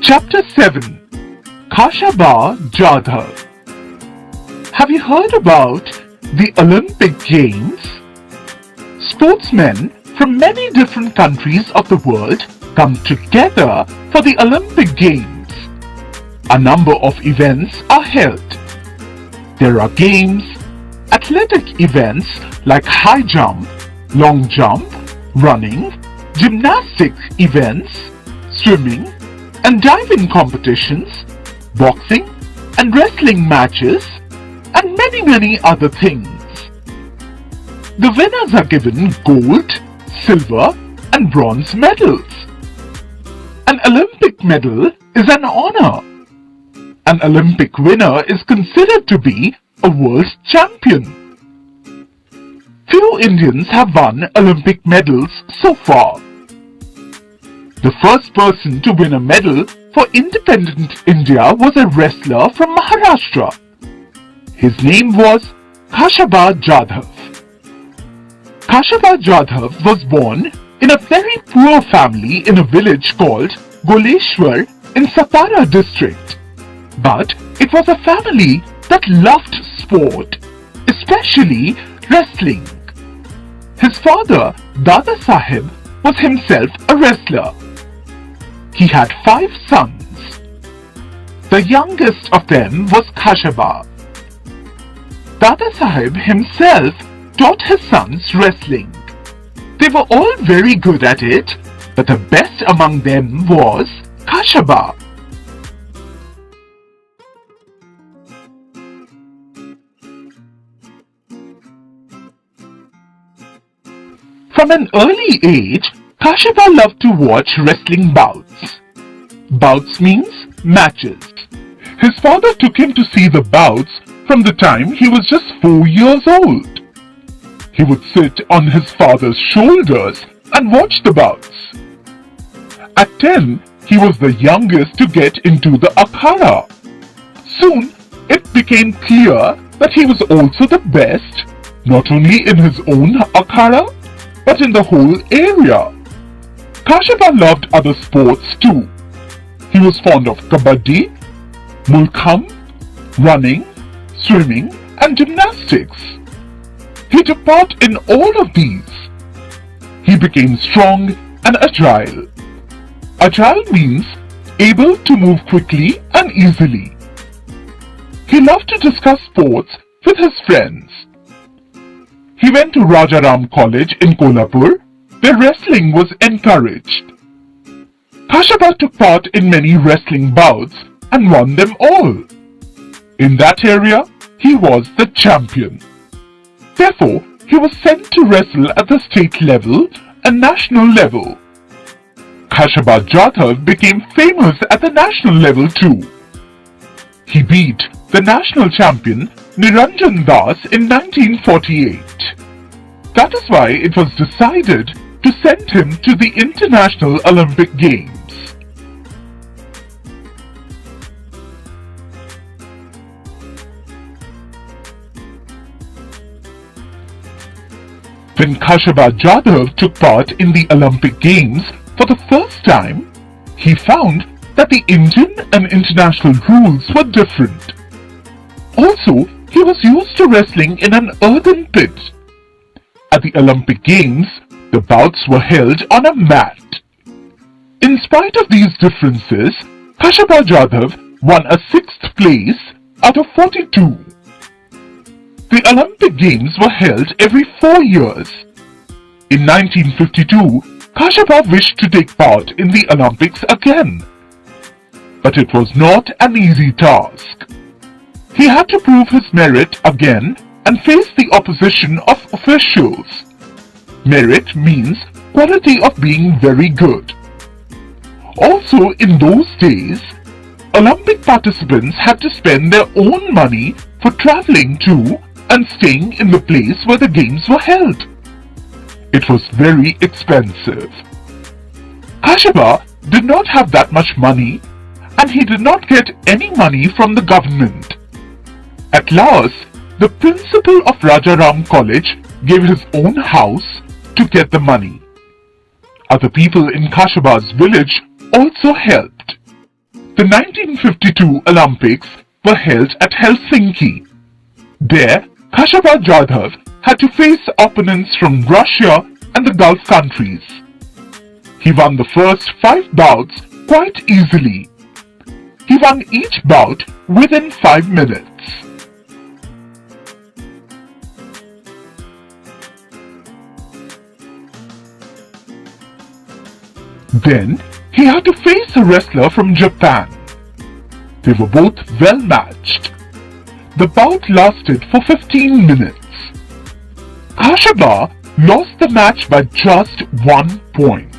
Chapter 7. Khashabha Jadhav. Have you heard about the Olympic Games? Sportsmen from many different countries of the world come together for the Olympic Games. A number of events are held. There are games, athletic events like high jump, long jump, running, gymnastics events, swimming and diving competitions, boxing and wrestling matches, and many other things. The winners are given gold, silver and bronze medals. An Olympic medal is an honor. An Olympic winner is considered to be a world champion. Few Indians have won Olympic medals so far. The first person to win a medal for independent India was a wrestler from Maharashtra. His name was Khashabha Jadhav. Khashabha Jadhav was born in a very poor family in a village called Goleshwar in Satara district. But it was a family that loved sport, especially wrestling. His father, Dada Sahib, was himself a wrestler. He had 5 sons. The youngest of them was Khashabha. Dada Sahib himself taught his sons wrestling. They were all very good at it, but the best among them was Khashabha. From an early age, Khashabha loved to watch wrestling bouts. Bouts means matches. His father took him to see the bouts from the time he was just 4 years old. He would sit on his father's shoulders and watch the bouts. At 10, he was the youngest to get into the akhada. Soon, it became clear that he was also the best, not only in his own akhada, but in the whole area. Khashabha loved other sports too. He was fond of kabaddi, mulkham, running, swimming and gymnastics. He took part in all of these. He became strong and agile. Agile means able to move quickly and easily. He loved to discuss sports with his friends. He went to Rajaram College in Kolhapur, where wrestling was encouraged. Khashabha took part in many wrestling bouts and won them all. In that area, he was the champion. Therefore, he was sent to wrestle at the state level and national level. Khashabha Jadhav became famous at the national level too. He beat the national champion Niranjan Das in 1948. That is why it was decided to send him to the International Olympic Games. When Khashabha Jadhav took part in the Olympic Games for the first time, he found that the Indian and international rules were different. Also, he was used to wrestling in an earthen pit. At the Olympic Games, the bouts were held on a mat. In spite of these differences, Khashabha Jadhav won a 6th place out of 42. The Olympic Games were held every 4 years. In 1952, Khashabha wished to take part in the Olympics again. But it was not an easy task. He had to prove his merit again and face the opposition of officials. Merit means quality of being very good. Also, in those days, Olympic participants had to spend their own money for traveling to and staying in the place where the games were held. It was very expensive. Khashabha did not have that much money, and he did not get any money from the government. At last, the principal of Rajaram College gave his own house to get the money. Other people in Khashabha's village also helped. The 1952 Olympics were held at Helsinki. There, Khashabha Jadhav had to face opponents from Russia and the Gulf countries. He won the first 5 bouts quite easily. He won each bout within 5 minutes. Then he had to face a wrestler from Japan. They were both well matched. The bout lasted for 15 minutes. Khashabha lost the match by just 1 point.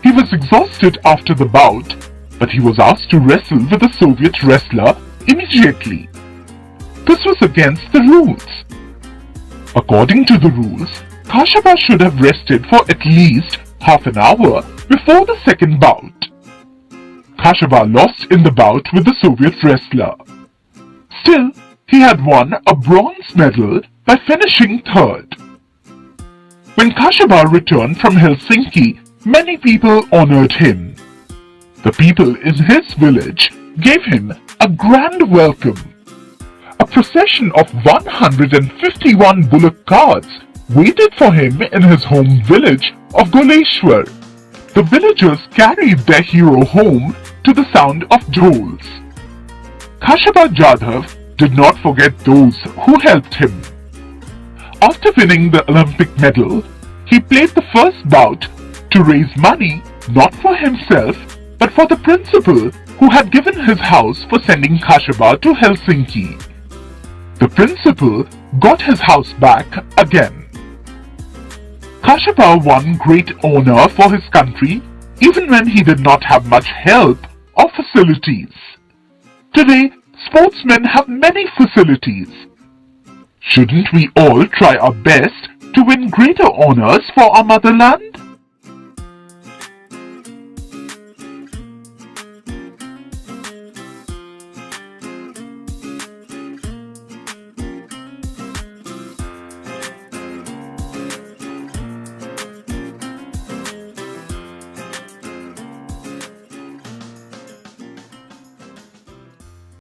He was exhausted after the bout, but he was asked to wrestle with a Soviet wrestler immediately. This was against the rules. According to the rules, Khashabha should have rested for at least half an hour before the second bout. Khashabha lost in the bout with the Soviet wrestler. Still, he had won a bronze medal by finishing third. When Khashabha returned from Helsinki, many people honored him. The people in his village gave him a grand welcome. A procession of 151 bullock carts waited for him in his home village of Goleshwar. The villagers carried their hero home to the sound of dhols. Khashabha Jadhav did not forget those who helped him. After winning the Olympic medal, he played the first bout to raise money not for himself but for the principal who had given his house for sending Khashabha to Helsinki. The principal got his house back again. Khashabha won great honor for his country even when he did not have much help or facilities. Today, sportsmen have many facilities. Shouldn't we all try our best to win greater honors for our motherland?